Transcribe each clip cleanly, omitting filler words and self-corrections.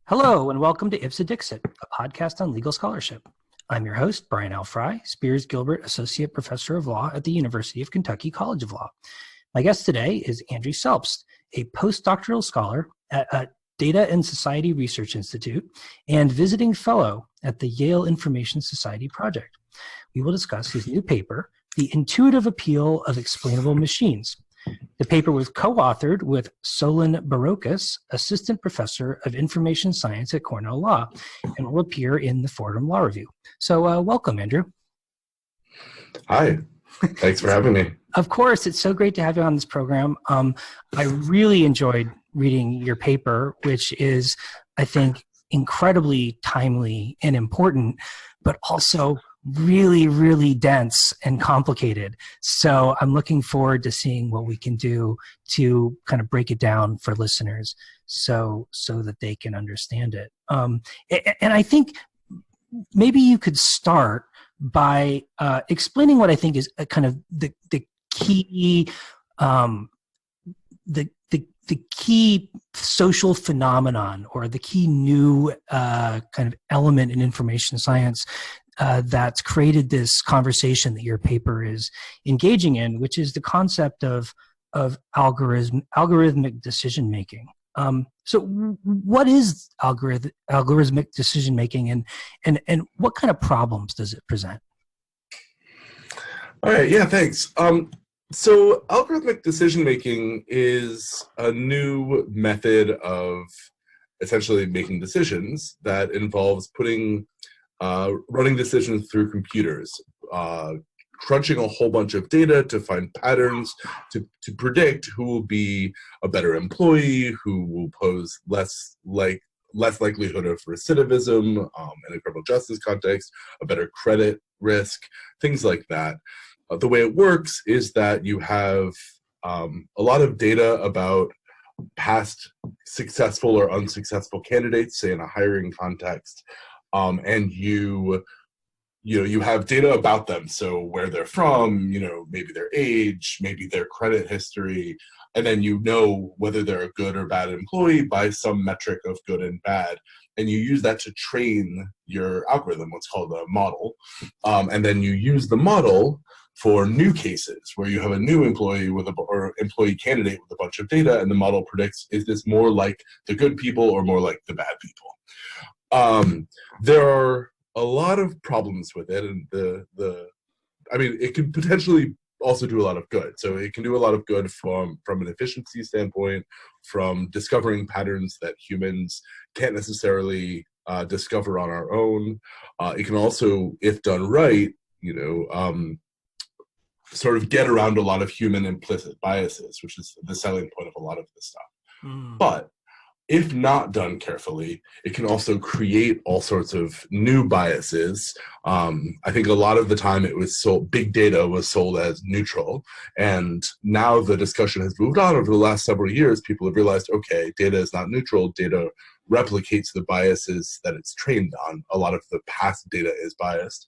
Hello, and welcome to Ipsa Dixit, a podcast on legal scholarship. I'm your host, Brian L. Fry, Spears Gilbert Associate Professor of Law at the University of Kentucky College of Law. My guest today is Andrew Selbst, a postdoctoral scholar at Data and Society Research Institute and visiting fellow at the Yale Information Society Project. We will discuss his new paper, The Intuitive Appeal of Explainable Machines. The paper was co-authored with Solon Barocas, Assistant Professor of Information Science at Cornell Law, and will appear in the Fordham Law Review. So welcome, Andrew. Hi, thanks for having me. Of course, it's so great to have you on this program. I really enjoyed reading your paper, which is, I think, incredibly timely and important, but also really, really dense and complicated. So I'm looking forward to seeing what we can do to kind of break it down for listeners so that they can understand it. And I think maybe you could start by explaining what I think is a kind of the key the key social phenomenon or the key new kind of element in information science that's created this conversation that your paper is engaging in, which is the concept of algorithmic decision making. So what is algorithmic decision making, and what kind of problems does it present? All right, yeah, thanks. So algorithmic decision-making is a new method of essentially making decisions that involves running decisions through computers, crunching a whole bunch of data to find patterns, to predict who will be a better employee, who will pose less likelihood of recidivism in a criminal justice context, a better credit risk, things like that. The way it works is that you have a lot of data about past successful or unsuccessful candidates, say in a hiring context, and you have data about them, so where they're from, maybe their age, maybe their credit history, and then you know whether they're a good or bad employee by some metric of good and bad, and you use that to train your algorithm, what's called a model, and then you use the model for new cases where you have a new employee or employee candidate with a bunch of data, and the model predicts, is this more like the good people or more like the bad people? There are a lot of problems with it, and it can potentially also do a lot of good. So it can do a lot of good from an efficiency standpoint, from discovering patterns that humans can't necessarily discover on our own. It can also, if done right, sort of get around a lot of human implicit biases, which is the selling point of a lot of this stuff. But if not done carefully, it can also create all sorts of new biases. I think a lot of the time it was sold, big data was sold as neutral, and now the discussion has moved on over the last several years. People have realized, okay, data is not neutral, data replicates the biases that it's trained on. A lot of the past data is biased.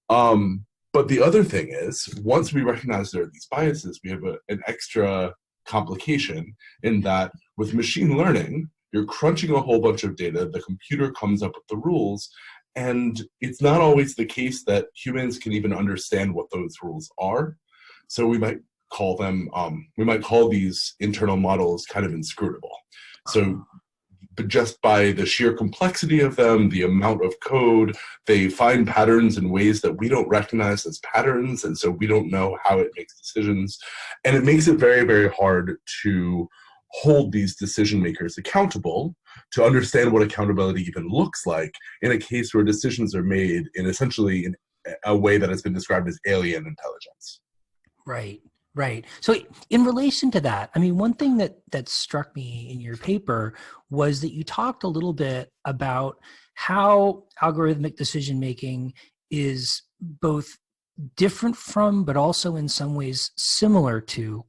But the other thing is, once we recognize there are these biases, we have an extra complication in that with machine learning, you're crunching a whole bunch of data, the computer comes up with the rules, and it's not always the case that humans can even understand what those rules are. So we might call these internal models kind of inscrutable. But just by the sheer complexity of them, the amount of code, they find patterns in ways that we don't recognize as patterns, and so we don't know how it makes decisions. And it makes it very, very hard to hold these decision makers accountable, to understand what accountability even looks like in a case where decisions are made in essentially in a way that has been described as alien intelligence. Right. Right. So in relation to that, I mean, one thing that struck me in your paper was that you talked a little bit about how algorithmic decision making is both different from, but also in some ways similar to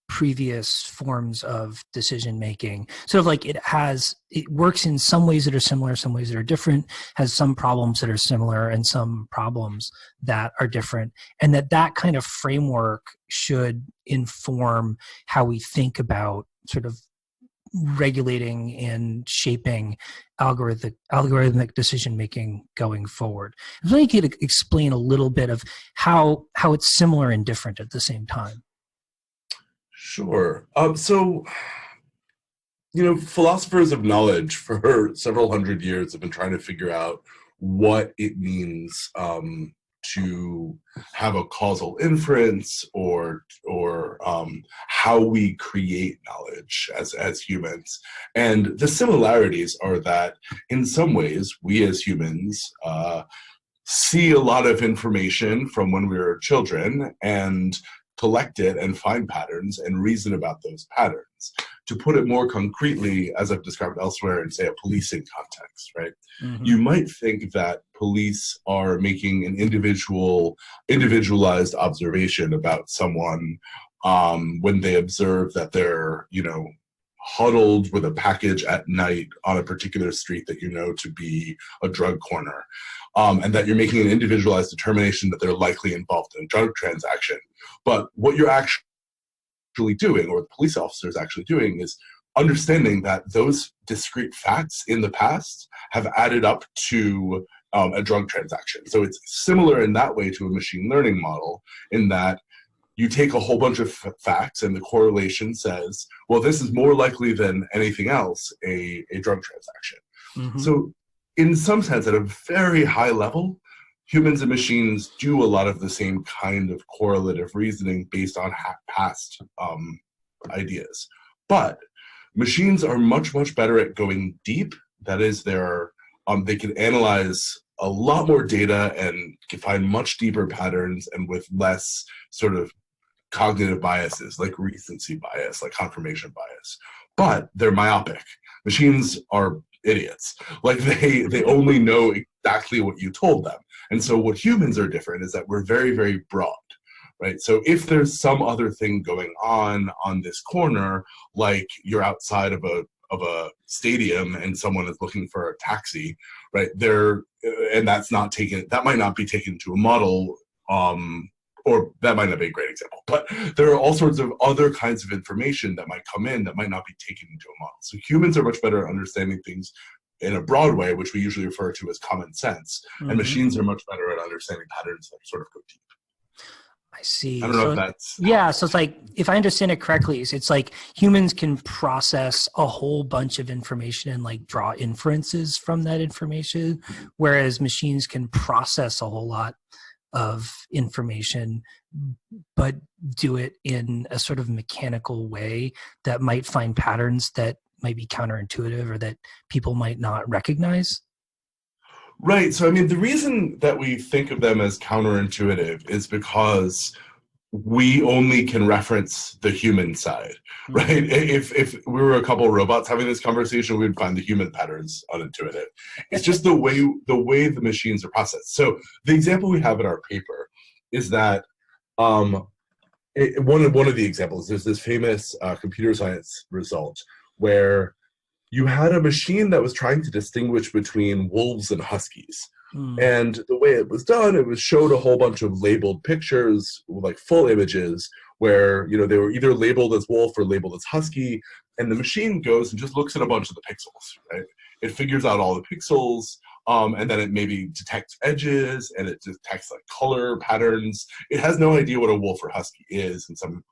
previous forms of decision making. Sort of like it works in some ways that are similar, some ways that are different, has some problems that are similar and some problems that are different, and that kind of framework should inform how we think about sort of regulating and shaping algorithmic decision making going forward. If you could explain a little bit of how it's similar and different at the same time. Sure. Philosophers of knowledge for several hundred years have been trying to figure out what it means to have a causal inference or how we create knowledge as humans. And the similarities are that in some ways, we as humans see a lot of information from when we were children and collect it and find patterns and reason about those patterns. To put it more concretely, as I've described elsewhere in, say, a policing context, right? Mm-hmm. You might think that police are making an individualized observation about someone when they observe that they're, huddled with a package at night on a particular street that you know to be a drug corner, and that you're making an individualized determination that they're likely involved in a drug transaction. But what you're actually doing, or the police officer is actually doing, is understanding that those discrete facts in the past have added up to a drug transaction. So it's similar in that way to a machine learning model, in that you take a whole bunch of facts and the correlation says, well, this is more likely than anything else a drug transaction. Mm-hmm. So in some sense, at a very high level, humans and machines do a lot of the same kind of correlative reasoning based on past ideas. But machines are much, much better at going deep. That is, they can analyze a lot more data and can find much deeper patterns and with less sort of cognitive biases like recency bias, like confirmation bias. But they're myopic. Machines are idiots. Like they only know exactly what you told them. And so what humans are different is that we're very, very broad, right? So if there's some other thing going on this corner, like you're outside of a stadium and someone is looking for a taxi, right? And that might not be taken to a model, or that might not be a great example, but there are all sorts of other kinds of information that might come in that might not be taken into a model. So humans are much better at understanding things in a broad way, which we usually refer to as common sense, mm-hmm. and machines are much better at understanding patterns that sort of go deep. I see. I don't know if that's... Yeah, so it's like, if I understand it correctly, it's like humans can process a whole bunch of information and like draw inferences from that information, whereas machines can process a whole lot of information, but do it in a sort of mechanical way that might find patterns that might be counterintuitive or that people might not recognize. Right. So, I mean, the reason that we think of them as counterintuitive is because we only can reference the human side, right? If we were a couple of robots having this conversation, we'd find the human patterns unintuitive. It's just the way the machines are processed. So the example we have in our paper is that one of the examples, there's this famous computer science result where you had a machine that was trying to distinguish between wolves and huskies. And the way it was done, it was showed a whole bunch of labeled pictures, like full images, where they were either labeled as wolf or labeled as husky, and the machine goes and just looks at a bunch of the pixels, right? It figures out all the pixels, and then it maybe detects edges, and it detects like color patterns. It has no idea what a wolf or husky is in some,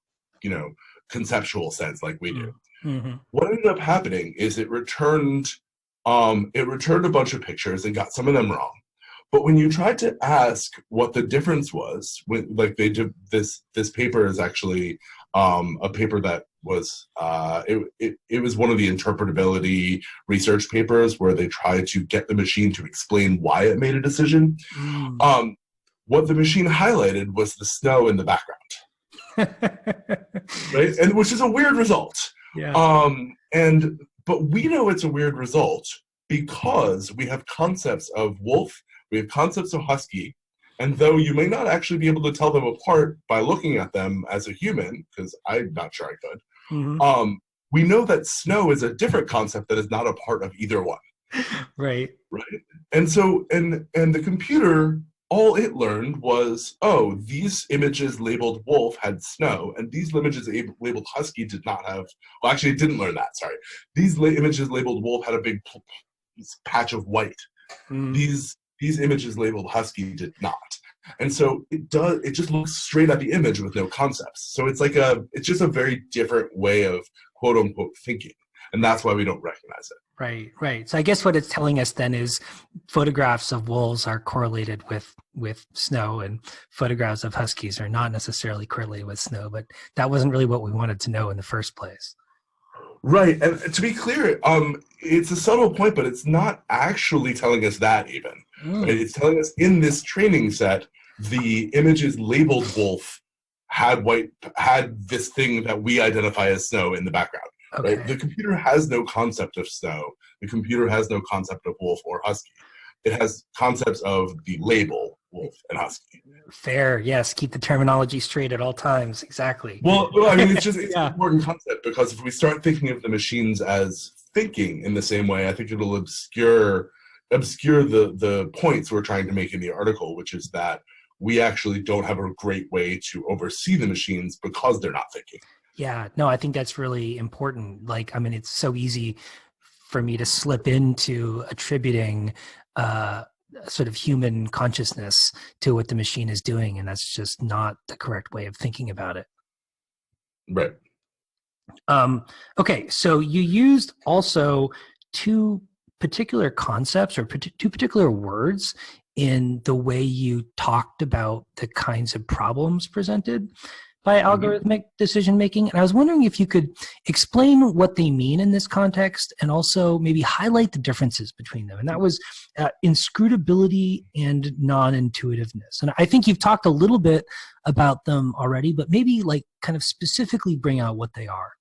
conceptual sense like we do. Mm-hmm. What ended up happening is it returned a bunch of pictures and got some of them wrong. But when you tried to ask what the difference was, they did this paper is actually a paper that was it was one of the interpretability research papers where they tried to get the machine to explain why it made a decision. What the machine highlighted was the snow in the background, right? And which is a weird result. Yeah. But we know it's a weird result because we have concepts of wolf, we have concepts of husky, and though you may not actually be able to tell them apart by looking at them as a human, because I'm not sure I could, mm-hmm. We know that snow is a different concept that is not a part of either one. Right. Right. And so, and the computer all it learned was, oh, these images labeled wolf had snow, and these images labeled husky did not have, well, actually, it didn't learn that, sorry. These images labeled wolf had a big patch of white. These images labeled husky did not. And so it just looks straight at the image with no concepts. So it's just a very different way of quote unquote thinking. And that's why we don't recognize it. Right. So I guess what it's telling us then is photographs of wolves are correlated with snow, and photographs of huskies are not necessarily correlated with snow, but that wasn't really what we wanted to know in the first place. Right. And to be clear, it's a subtle point, but it's not actually telling us that even. Right? It's telling us in this training set, the images labeled wolf had this thing that we identify as snow in the background. Okay. Right? The computer has no concept of snow. The computer has no concept of wolf or husky. It has concepts of the label wolf and husky. Fair, yes. Keep the terminology straight at all times. Exactly. Well, I mean, it's an important concept, because if we start thinking of the machines as thinking in the same way, I think it'll obscure the points we're trying to make in the article, which is that we actually don't have a great way to oversee the machines because they're not thinking. Yeah, no, I think that's really important. Like, I mean, it's so easy for me to slip into attributing sort of human consciousness to what the machine is doing, and that's just not the correct way of thinking about it. Right. Okay, so you used also two particular concepts or two particular words in the way you talked about the kinds of problems presented by algorithmic decision making. And I was wondering if you could explain what they mean in this context and also maybe highlight the differences between them. And that was inscrutability and non-intuitiveness. And I think you've talked a little bit about them already, but maybe like kind of specifically bring out what they are.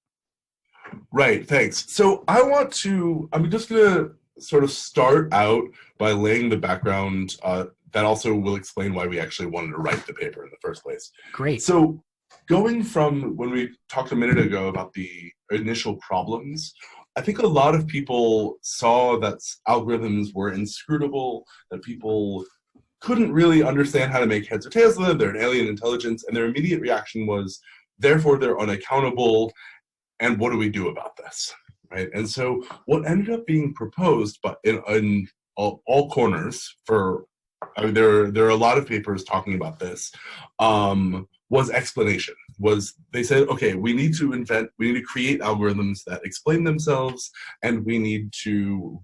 Right, thanks. So I'm just going to sort of start out by laying the background that also will explain why we actually wanted to write the paper in the first place. Great. So going from when we talked a minute ago about the initial problems, I think a lot of people saw that algorithms were inscrutable, that people couldn't really understand how to make heads or tails of them, they're an alien intelligence, and their immediate reaction was, therefore they're unaccountable, and what do we do about this? Right? And so what ended up being proposed, but in all corners, there are a lot of papers talking about this, was explanation. They said, okay, we need to create algorithms that explain themselves, and we need to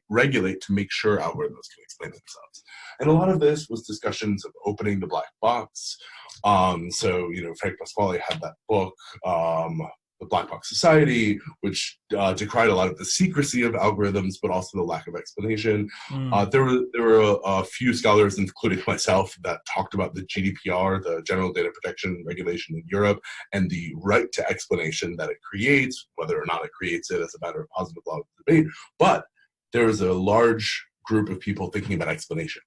regulate to make sure algorithms can explain themselves. And a lot of this was discussions of opening the black box. So, Frank Pasquale had that book, The Black Box Society, which decried a lot of the secrecy of algorithms, but also the lack of explanation. There were a few scholars, including myself, that talked about the GDPR, the General Data Protection Regulation in Europe, and the right to explanation that it creates, whether or not it creates it as a matter of positive law debate. But there was a large group of people thinking about explanation.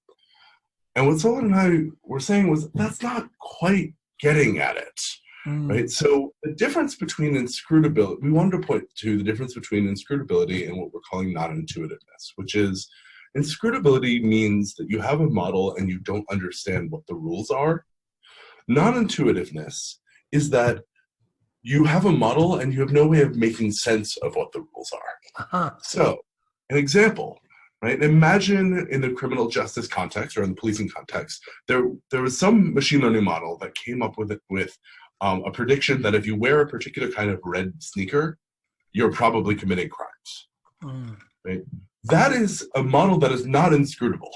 And what Solon and I were saying was, that's not quite getting at it. Right. So the difference between inscrutability, we wanted to point to the difference between inscrutability and what we're calling non-intuitiveness, which is inscrutability means that you have a model and you don't understand what the rules are. Non-intuitiveness is that you have a model and you have no way of making sense of what the rules are. So an example, right? Imagine in the criminal justice context or in the policing context, there was some machine learning model that came up with a prediction that if you wear a particular kind of red sneaker, you're probably committing crimes. Right? That is a model that is not inscrutable.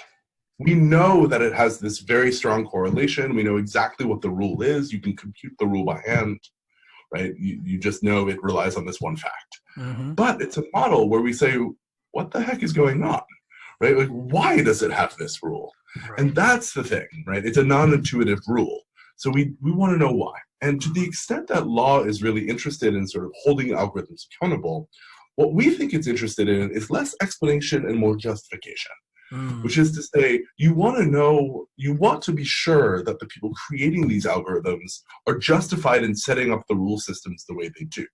We know that it has this very strong correlation. We know exactly what the rule is. You can compute the rule by hand, right? You just know it relies on this one fact. But it's a model where we say, what the heck is going on? Right? Like, why does it have this rule? Right. And that's the thing, right? It's a non-intuitive rule. So we want to know why. And to the extent that law is really interested in sort of holding algorithms accountable, what we think it's interested in is less explanation and more justification, which is to say, you want to be sure that the people creating these algorithms are justified in setting up the rule systems the way they do.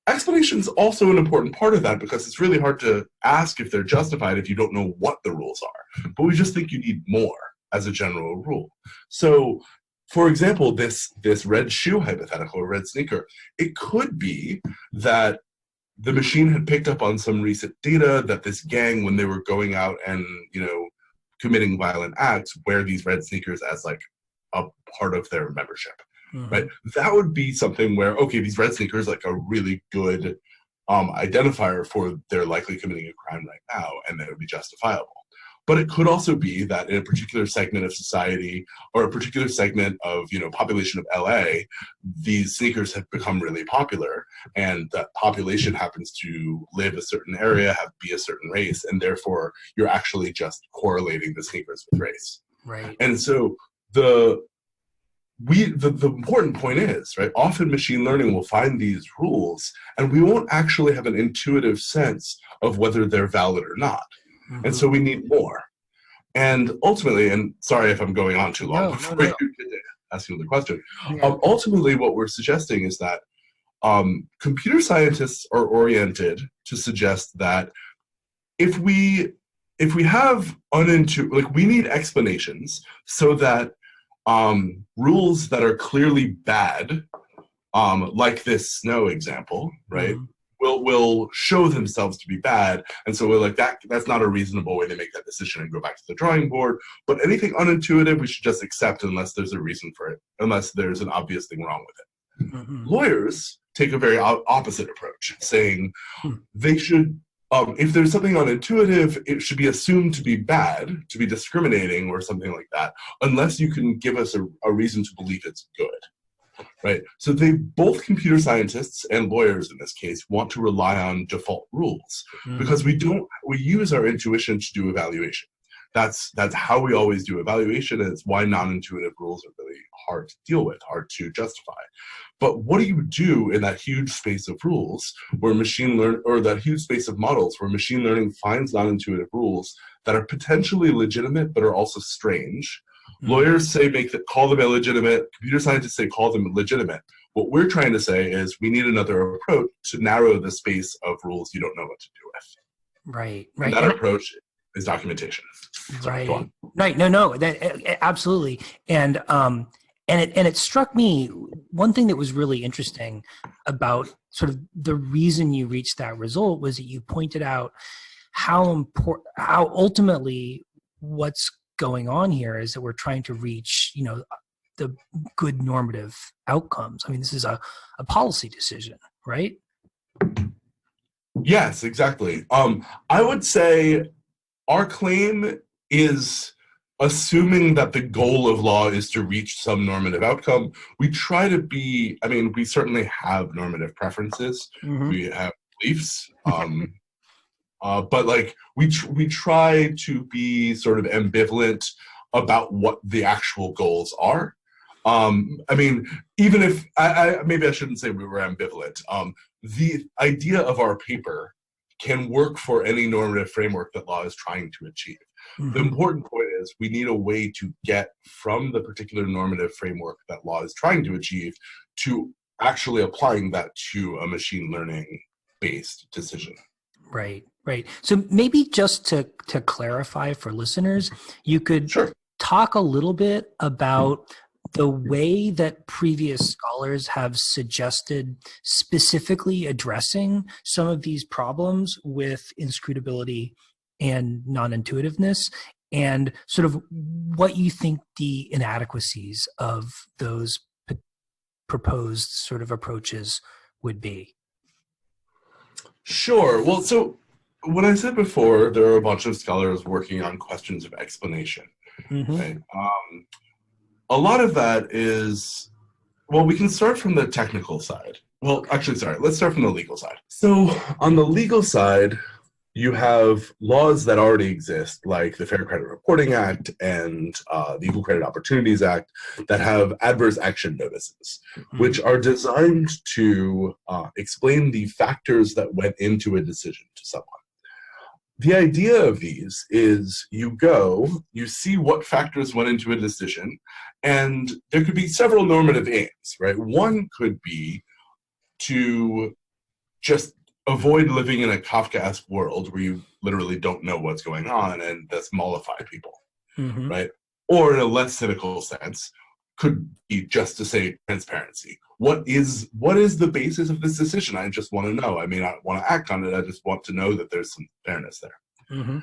Explanation is also an important part of that, because it's really hard to ask if they're justified if you don't know what the rules are. But we just think you need more. as a general rule. So, for example, this red shoe hypothetical, or red sneaker, it could be that the machine had picked up on some recent data that this gang, when they were going out and, committing violent acts, wear these red sneakers as like a part of their membership, right? That would be something where, okay, these red sneakers like a really good identifier for they're likely committing a crime right now, and that would be justifiable. But it could also be that in a particular segment of society or a particular segment of, population of LA, these sneakers have become really popular, and that population happens to live a certain area, be a certain race, and therefore you're actually just correlating the sneakers with race. Right. And so the important point is, right, often machine learning will find these rules and we won't actually have an intuitive sense of whether they're valid or not. And so we need more. And ultimately, and sorry if I'm going on too long before you get to asking the question, ultimately what we're suggesting is that computer scientists are oriented to suggest that if we have we need explanations so that rules that are clearly bad, like this snow example, right, will show themselves to be bad, and so we're like, that's not a reasonable way to make that decision and go back to the drawing board. But anything unintuitive, we should just accept unless there's a reason for it, unless there's an obvious thing wrong with it. Lawyers take a very opposite approach, saying they should, if there's something unintuitive, it should be assumed to be bad, to be discriminating or something like that, unless you can give us a reason to believe it's good. Right. So both computer scientists and lawyers in this case want to rely on default rules because we use our intuition to do evaluation. That's how we always do evaluation, and it's why non-intuitive rules are really hard to deal with, hard to justify. But what do you do in that huge space of rules where that huge space of models where machine learning finds non-intuitive rules that are potentially legitimate but are also strange? Lawyers say call them illegitimate. Computer scientists say call them legitimate. What we're trying to say is we need another approach to narrow the space of rules you don't know what to do with. Right. And that approach is documentation. Sorry, right. Right. No. That absolutely. And it struck me, one thing that was really interesting about sort of the reason you reached that result was that you pointed out how ultimately what's going on here is that we're trying to reach, the good normative outcomes. I mean, this is a policy decision, right? Yes, exactly. I would say our claim is assuming that the goal of law is to reach some normative outcome. We try to be, we certainly have normative preferences. We have beliefs. But we try to be sort of ambivalent about what the actual goals are. Even if maybe I shouldn't say we were ambivalent. The idea of our paper can work for any normative framework that law is trying to achieve. The important point is we need a way to get from the particular normative framework that law is trying to achieve to actually applying that to a machine learning based decision. Right. So maybe just to clarify for listeners, you could talk a little bit about the way that previous scholars have suggested specifically addressing some of these problems with inscrutability and non-intuitiveness, and sort of what you think the inadequacies of those proposed sort of approaches would be. Sure. Well, so what I said before, there are a bunch of scholars working on questions of explanation. Right? A lot of that is, we can start from the technical side. Well, actually, sorry, let's start from the legal side. So on the legal side, you have laws that already exist, like the Fair Credit Reporting Act and the Equal Credit Opportunities Act, that have adverse action notices, which are designed to explain the factors that went into a decision to someone. The idea of these is you see what factors went into a decision, and there could be several normative aims, right? One could be to just avoid living in a Kafkaesque world where you literally don't know what's going on and thus mollify people, right? or in a less cynical sense, could be just to say transparency. What is the basis of this decision? I just want to know. I may not want to act on it. I just want to know that there's some fairness there. Mm-hmm.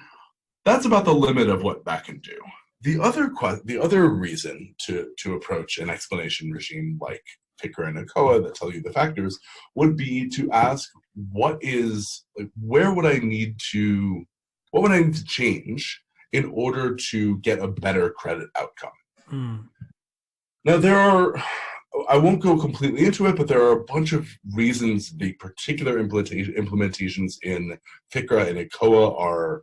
That's about the limit of what that can do. The other reason to approach an explanation regime like Picker and ECOA that tell you the factors would be to ask what would I need to change in order to get a better credit outcome. Mm. Now I won't go completely into it, but there are a bunch of reasons the particular implementations in FICRA and ECOA are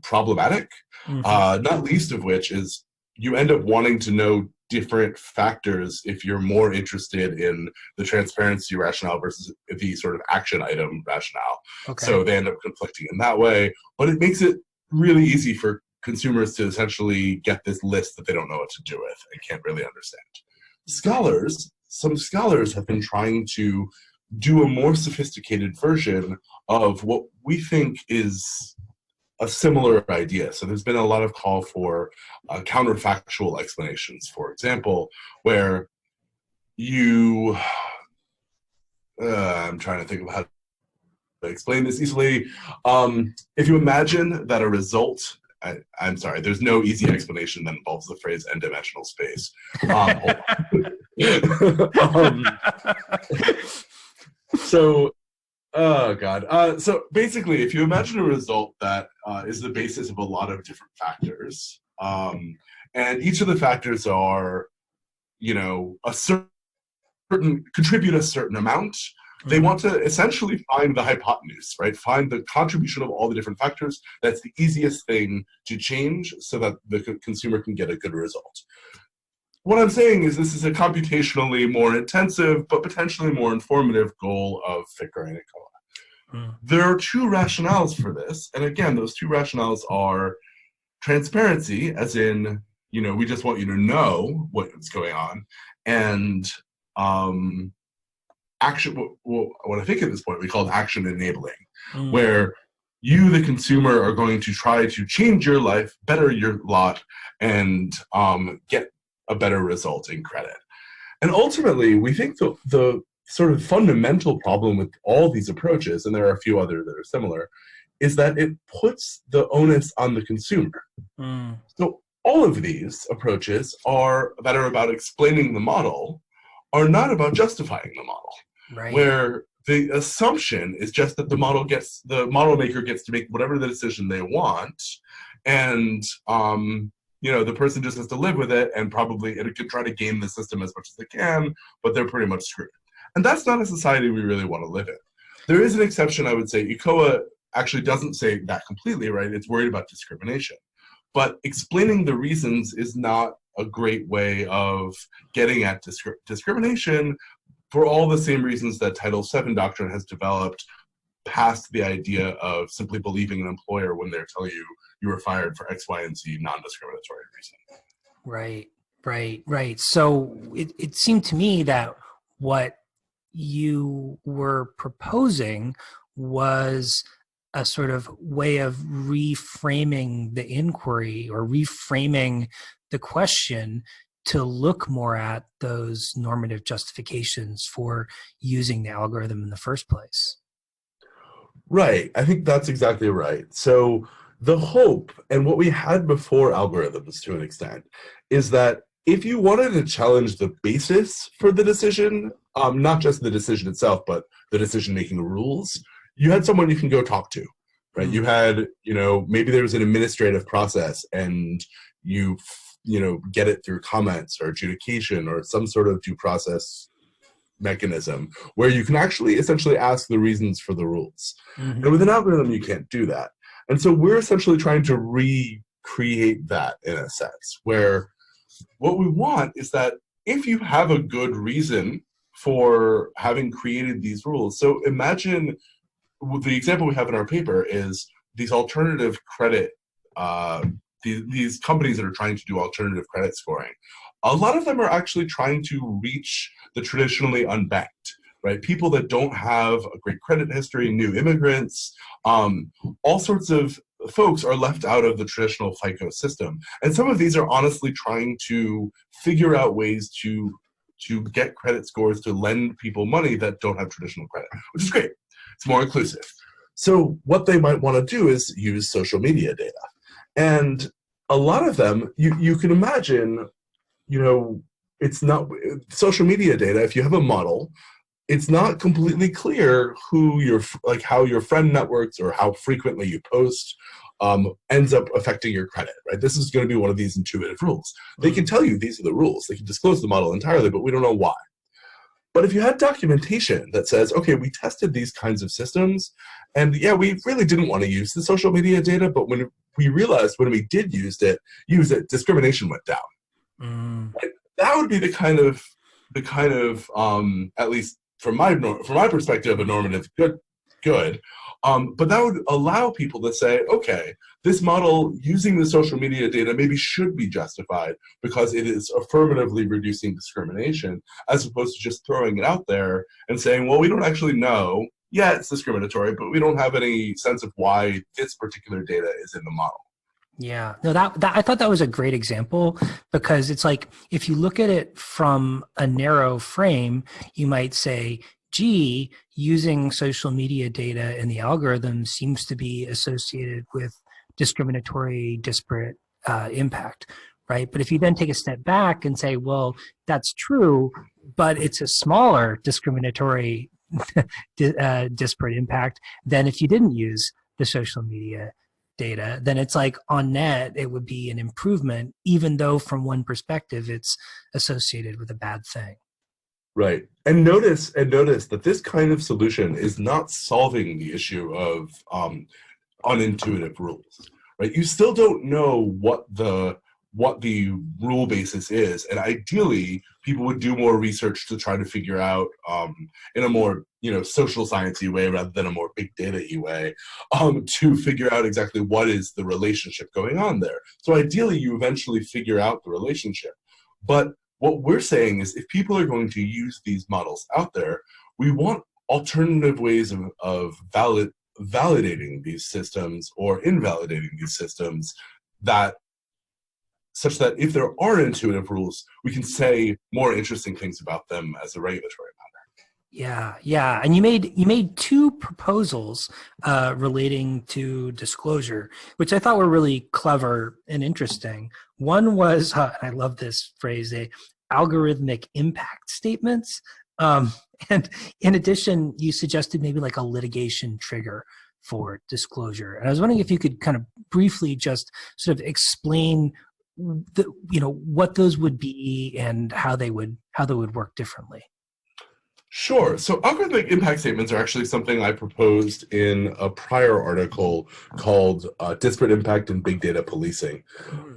problematic, not least of which is you end up wanting to know different factors if you're more interested in the transparency rationale versus the sort of action item rationale. Okay. So they end up conflicting in that way, but it makes it really easy for consumers to essentially get this list that they don't know what to do with and can't really understand. Some scholars have been trying to do a more sophisticated version of what we think is a similar idea. So there's been a lot of call for counterfactual explanations, for example, where I'm trying to think of how to explain this easily. If you imagine that a result, I'm sorry, there's no easy explanation that involves the phrase n-dimensional space. So basically, if you imagine a result that is the basis of a lot of different factors, and each of the factors are, contribute a certain amount, they want to essentially find the hypotenuse, right? Find the contribution of all the different factors. That's the easiest thing to change so that the consumer can get a good result. What I'm saying is this is a computationally more intensive, but potentially more informative goal of FICRA and ECOA. There are two rationales for this. And again, those two rationales are transparency, as in, we just want you to know what's going on, and action, what I think at this point we call action enabling, where you, the consumer, are going to try to change your life, better your lot, and get a better result in credit. And ultimately, we think the sort of fundamental problem with all these approaches, and there are a few others that are similar, is that it puts the onus on the consumer. So all of these approaches that are about explaining the model are not about justifying the model. Right. Where the assumption is just that the model maker gets to make whatever the decision they want, and the person just has to live with it, and probably it could try to game the system as much as they can, but they're pretty much screwed. And that's not a society we really want to live in. There is an exception, I would say. ECOA actually doesn't say that completely, right? It's worried about discrimination. But explaining the reasons is not a great way of getting at discrimination, for all the same reasons that Title VII doctrine has developed past the idea of simply believing an employer when they're telling you you were fired for X, Y, and Z non-discriminatory reason. Right. So it seemed to me that what you were proposing was a sort of way of reframing the inquiry or reframing the question to look more at those normative justifications for using the algorithm in the first place. Right. I think that's exactly right. So the hope, and what we had before algorithms to an extent, is that if you wanted to challenge the basis for the decision, not just the decision itself, but the decision-making rules, you had someone you can go talk to, right? You had, maybe there was an administrative process, and you get it through comments or adjudication or some sort of due process mechanism where you can actually essentially ask the reasons for the rules. And with an algorithm, you can't do that. And so we're essentially trying to recreate that in a sense, where what we want is that if you have a good reason for having created these rules, so imagine the example we have in our paper is these alternative credit, these companies that are trying to do alternative credit scoring. A lot of them are actually trying to reach the traditionally unbanked, right? People that don't have a great credit history, new immigrants, all sorts of folks are left out of the traditional FICO system. And some of these are honestly trying to figure out ways to get credit scores to lend people money that don't have traditional credit, which is great. It's more inclusive. So what they might want to do is use social media data. And a lot of them, you can imagine, it's not social media data. If you have a model, it's not completely clear how your friend networks or how frequently you post ends up affecting your credit, right? This is going to be one of these intuitive rules. They can tell you these are the rules. They can disclose the model entirely, but we don't know why. But if you had documentation that says, okay, we tested these kinds of systems, and yeah, we really didn't want to use the social media data, but when we realized when we did use it, discrimination went down. Right? That would be the kind of at least from my perspective, a normative good. But that would allow people to say, okay, this model using the social media data maybe should be justified because it is affirmatively reducing discrimination, as opposed to just throwing it out there and saying, well, we don't actually know. Yeah, it's discriminatory, but we don't have any sense of why this particular data is in the model. Yeah, no, that I thought that was a great example, because it's like, if you look at it from a narrow frame, you might say, gee, using social media data in the algorithm seems to be associated with discriminatory, disparate impact, right? But if you then take a step back and say, well, that's true, but it's a smaller discriminatory disparate impact than if you didn't use the social media data, then it's like on net, it would be an improvement, even though from one perspective, it's associated with a bad thing. Right. And notice that this kind of solution is not solving the issue of unintuitive rules, right? You still don't know what the rule basis is, and ideally people would do more research to try to figure out in a more social sciencey way rather than a more big data-y way to figure out exactly what is the relationship going on there. So ideally you eventually figure out the relationship. But what we're saying is, if people are going to use these models out there, we want alternative ways of validating these systems or invalidating these systems, such that if there are intuitive rules, we can say more interesting things about them as a regulatory matter. Yeah. And you made two proposals relating to disclosure, which I thought were really clever and interesting. One was, and I love this phrase, algorithmic impact statements. And in addition, you suggested maybe like a litigation trigger for disclosure. And I was wondering if you could kind of briefly just sort of explain what those would be and how they would work differently. Sure. So algorithmic impact statements are actually something I proposed in a prior article called Disparate Impact in Big Data Policing.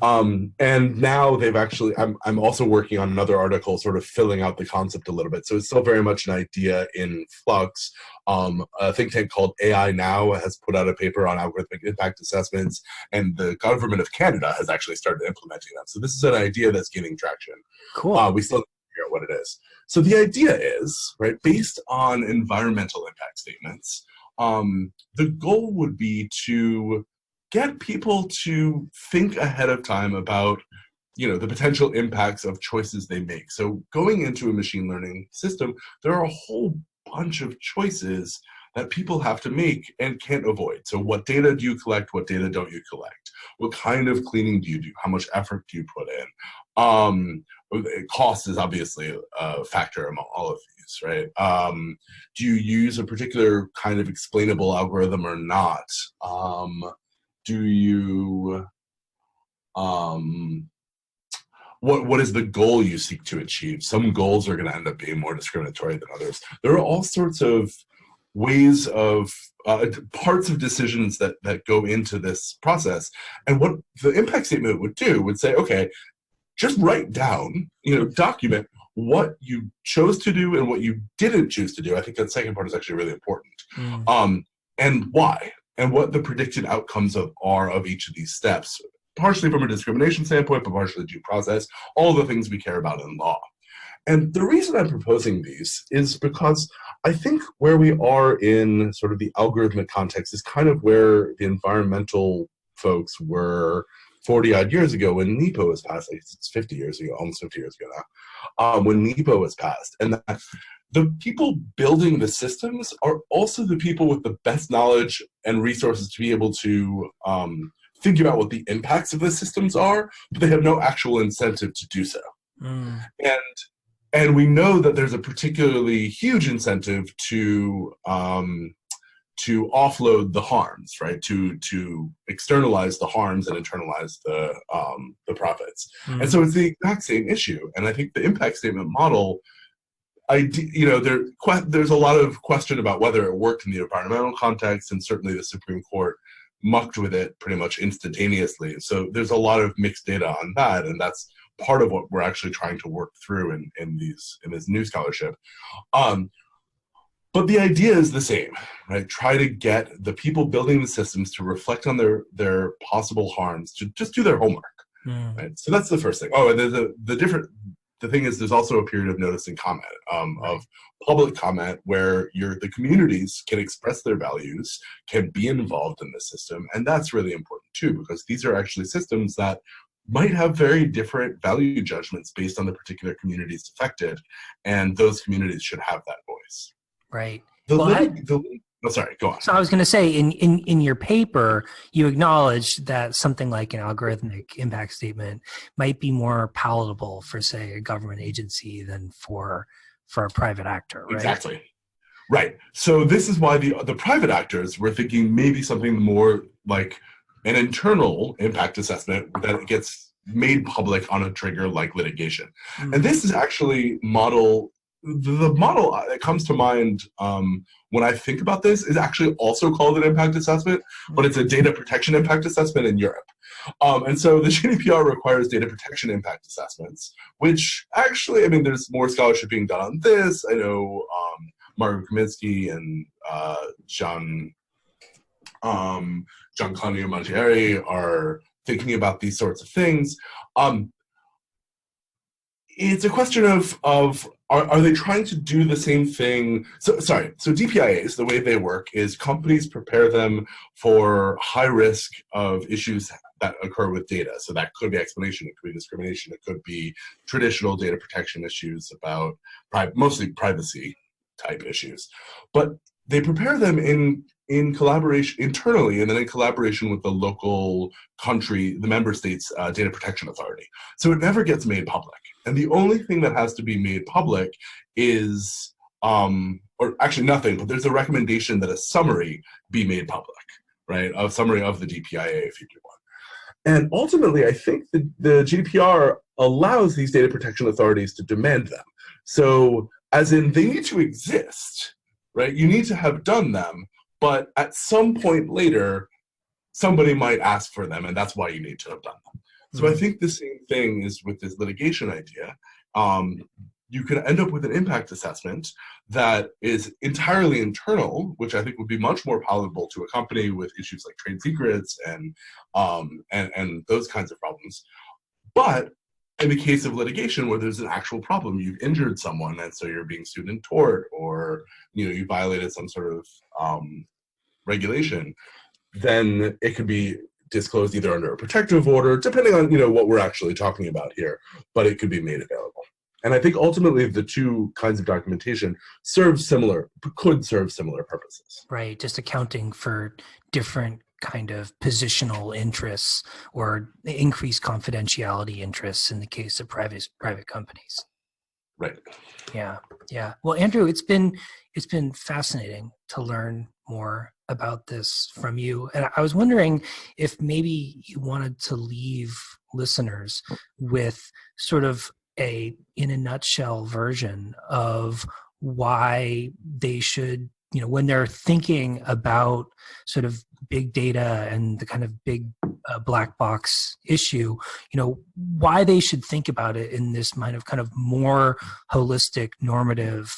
And now they've actually, I'm also working on another article sort of filling out the concept a little bit. So it's still very much an idea in flux. A think tank called AI Now has put out a paper on algorithmic impact assessments, and the government of Canada has actually started implementing them. So this is an idea that's gaining traction. Cool. We still have to figure out what it is. So the idea is, right, based on environmental impact statements, the goal would be to get people to think ahead of time about, the potential impacts of choices they make. So going into a machine learning system, there are a whole bunch of choices that people have to make and can't avoid. So what data do you collect? What data don't you collect? What kind of cleaning do you do? How much effort do you put in? Cost is obviously a factor among all of these, right? Do you use a particular kind of explainable algorithm or not? Do you, what is the goal you seek to achieve? Some goals are gonna end up being more discriminatory than others. There are all sorts of ways of parts of decisions that go into this process. And what the impact statement would do would say, okay, just write down, document what you chose to do and what you didn't choose to do. I think that second part is actually really important. And why, and what the predicted outcomes are of each of these steps, partially from a discrimination standpoint, but partially due process, all the things we care about in law. And the reason I'm proposing these is because I think where we are in sort of the algorithmic context is kind of where the environmental folks were 40 odd years ago when NEPA was passed. It's 50 years ago, almost 50 years ago now, when NEPA was passed. And that the people building the systems are also the people with the best knowledge and resources to be able to think about what the impacts of the systems are, but they have no actual incentive to do so. And we know that there's a particularly huge incentive to offload the harms, right? To externalize the harms and internalize the profits. And so it's the exact same issue. And I think the impact statement model, there's a lot of question about whether it worked in the environmental context, and certainly the Supreme Court mucked with it pretty much instantaneously. So there's a lot of mixed data on that, and that's part of what we're actually trying to work through in this new scholarship. But the idea is the same, right? Try to get the people building the systems to reflect on their possible harms, to just do their homework. Right? So that's the first thing. Oh, and the thing is, there's also a period of notice and comment, of public comment, where the communities can express their values, can be involved in the system, and that's really important too, because these are actually systems that might have very different value judgments based on the particular communities affected, and those communities should have that voice. Right. Sorry, go on. So I was going to say, in your paper, you acknowledge that something like an algorithmic impact statement might be more palatable for, say, a government agency than for a private actor, right? Exactly. Right. So this is why the private actors were thinking maybe something more like an internal impact assessment that gets made public on a trigger like litigation. And this is actually the model that comes to mind when I think about this is actually also called an impact assessment, but it's a data protection impact assessment in Europe. And so the GDPR requires data protection impact assessments, which actually, I mean, there's more scholarship being done on this. I know Margaret Kaminsky and John Claudio Mangieri are thinking about these sorts of things. It's a question of are they trying to do the same thing? So DPIAs, the way they work is companies prepare them for high risk of issues that occur with data. So that could be explanation, it could be discrimination, it could be traditional data protection issues about mostly privacy type issues. But they prepare them in collaboration internally, and then in collaboration with the local country, the member state's data protection authority. So it never gets made public. And the only thing that has to be made public is, or actually nothing, but there's a recommendation that a summary be made public, right? A summary of the DPIA, if you do one. And ultimately, I think the GDPR allows these data protection authorities to demand them. So as in, they need to exist, right? You need to have done them, but at some point later, somebody might ask for them, and that's why you need to have done them. So I think the same thing is with this litigation idea. You could end up with an impact assessment that is entirely internal, which I think would be much more palatable to a company with issues like trade secrets and those kinds of problems. But in the case of litigation where there's an actual problem, you've injured someone, and so you're being sued in tort, or you violated some sort of regulation, then it could be disclosed either under a protective order, depending on what we're actually talking about here, but it could be made available. And I think ultimately the two kinds of documentation could serve similar purposes. Right, just accounting for different kind of positional interests or increased confidentiality interests in the case of private companies. Right. Yeah. Well, Andrew, it's been fascinating to learn more about this from you. And I was wondering if maybe you wanted to leave listeners with sort of in a nutshell version of why they should, when they're thinking about sort of big data and the kind of big black box issue, why they should think about it in this kind of more holistic, normative,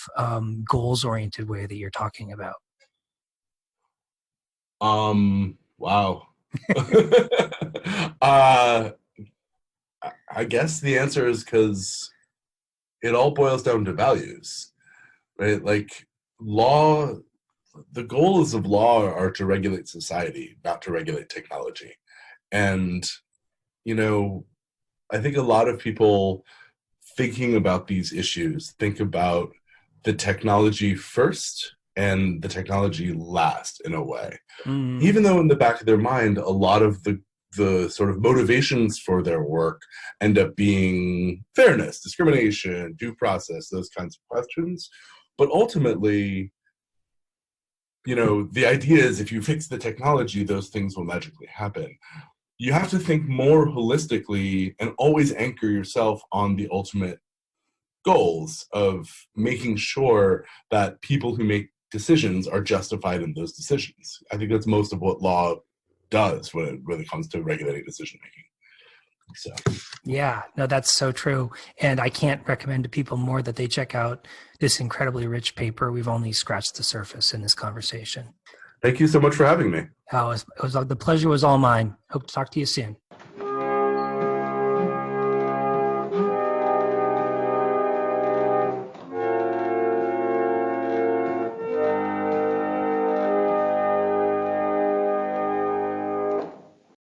goals-oriented way that you're talking about. Wow. I guess the answer is because it all boils down to values, right? Like law, the goals of law are to regulate society, not to regulate technology. And, I think a lot of people thinking about these issues think about the technology first and the technology last, in a way. Even though in the back of their mind, a lot of the sort of motivations for their work end up being fairness, discrimination, due process, those kinds of questions. But ultimately, the idea is if you fix the technology, those things will magically happen. You have to think more holistically and always anchor yourself on the ultimate goals of making sure that people who make decisions are justified in those decisions. I think that's most of what law does when it comes to regulating decision making. So yeah, no, that's so true. And I can't recommend to people more that they check out this incredibly rich paper. We've only scratched the surface in this conversation. Thank you so much for having me. The pleasure was all mine. Hope to talk to you soon.